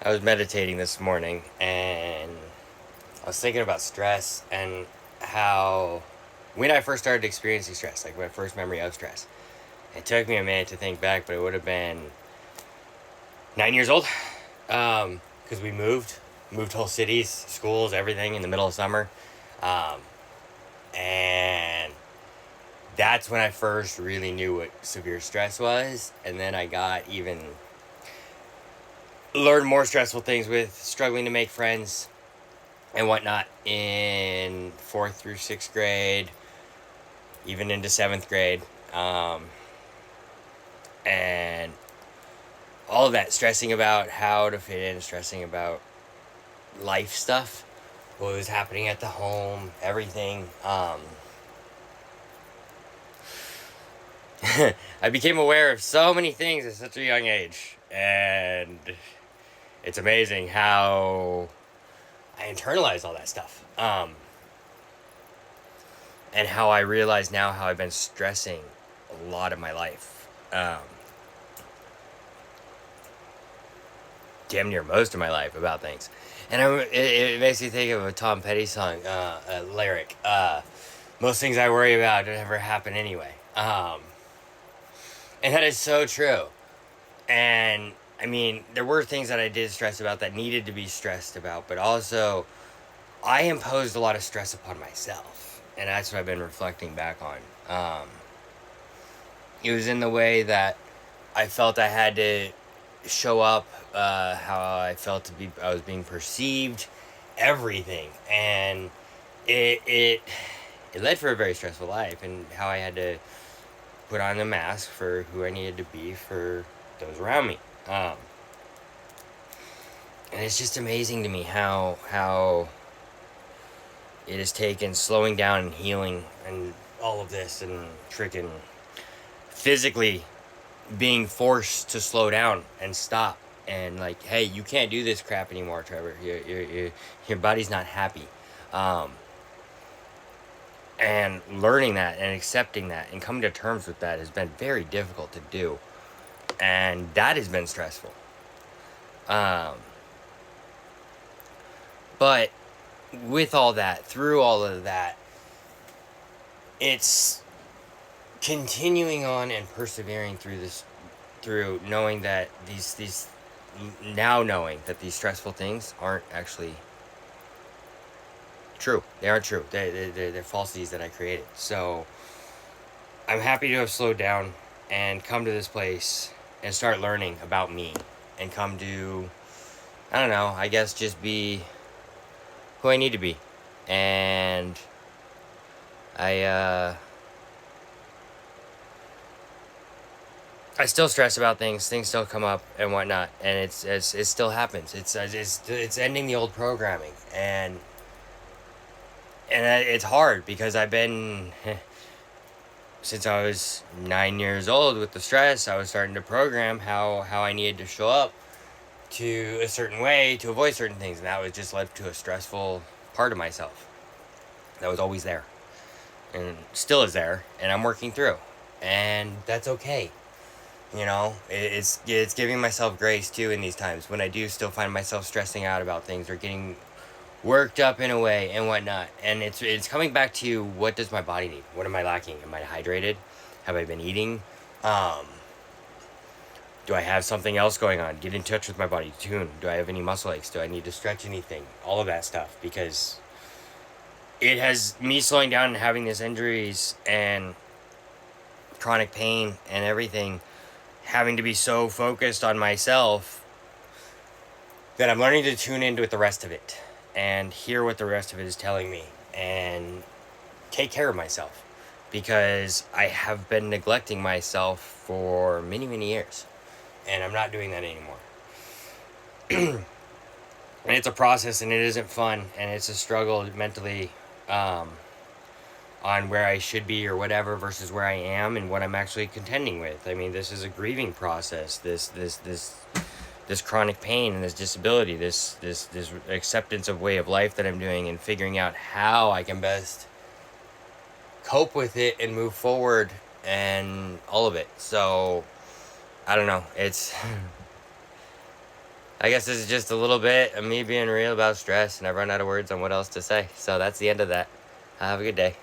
I was meditating this morning and I was thinking about stress and how when I first started experiencing stress, like my first memory of stress, it took me a minute to think back, but it would have been 9 years old. Because we moved whole cities, schools, everything in the middle of summer. Um, and that's when I first really knew what severe stress was. And then I got even learned more stressful things with struggling to make friends and whatnot in fourth through sixth grade, even into seventh grade. Um, and all of that, stressing about how to fit in, stressing about life stuff, what was happening at the home, everything. I became aware of so many things at such a young age, and it's amazing how I internalized all that stuff. And how I realize now how I've been stressing a lot of my life. Damn near most of my life about things. And it makes me think of a Tom Petty song, lyric. Most things I worry about don't ever happen anyway. And that is so true. And I mean, there were things that I did stress about that needed to be stressed about, but also I imposed a lot of stress upon myself. And that's what I've been reflecting back on. It was in the way that I felt I had to show up, how I felt I was being perceived, everything. And it, it, it led for a very stressful life, and how I had to put on the mask for who I needed to be for those around me. And it's just amazing to me how it has taken slowing down and healing and all of this and freaking physically being forced to slow down and stop and like, hey, you can't do this crap anymore, Trevor. Your body's not happy. And learning that and accepting that and coming to terms with that has been very difficult to do. And that has been stressful. But with all that, through all of that, it's continuing on and persevering through this, through knowing that now knowing that these stressful things aren't actually true. They aren't true. They're falsities that I created. So I'm happy to have slowed down and come to this place and start learning about me and come to, I don't know, I guess just be who I need to be. And I still stress about things. Things still come up and whatnot, and it still happens. It's ending the old programming, and it's hard because I've been since I was 9 years old with the stress. I was starting to program how I needed to show up to a certain way to avoid certain things, and that was just led to a stressful part of myself that was always there and still is there, and I'm working through, and that's okay. You know, it's giving myself grace too in these times when I do still find myself stressing out about things or getting worked up in a way and whatnot. And it's coming back to, what does my body need? What am I lacking? Am I hydrated? Have I been eating? Do I have something else going on? Get in touch with my body. Tune. Do I have any muscle aches? Do I need to stretch anything? All of that stuff, because it has me slowing down and having these injuries and chronic pain and everything, having to be so focused on myself that I'm learning to tune into the rest of it and hear what the rest of it is telling me and take care of myself, because I have been neglecting myself for many, many years, and I'm not doing that anymore. And it's a process, and it isn't fun, and it's a struggle mentally, on where I should be or whatever versus where I am and what I'm actually contending with. I mean, this is a grieving process. This chronic pain and this disability, this acceptance of way of life that I'm doing, and figuring out how I can best cope with it and move forward and all of it. So I don't know. I guess this is just a little bit of me being real about stress, and I've run out of words on what else to say. So that's the end of that. Have a good day.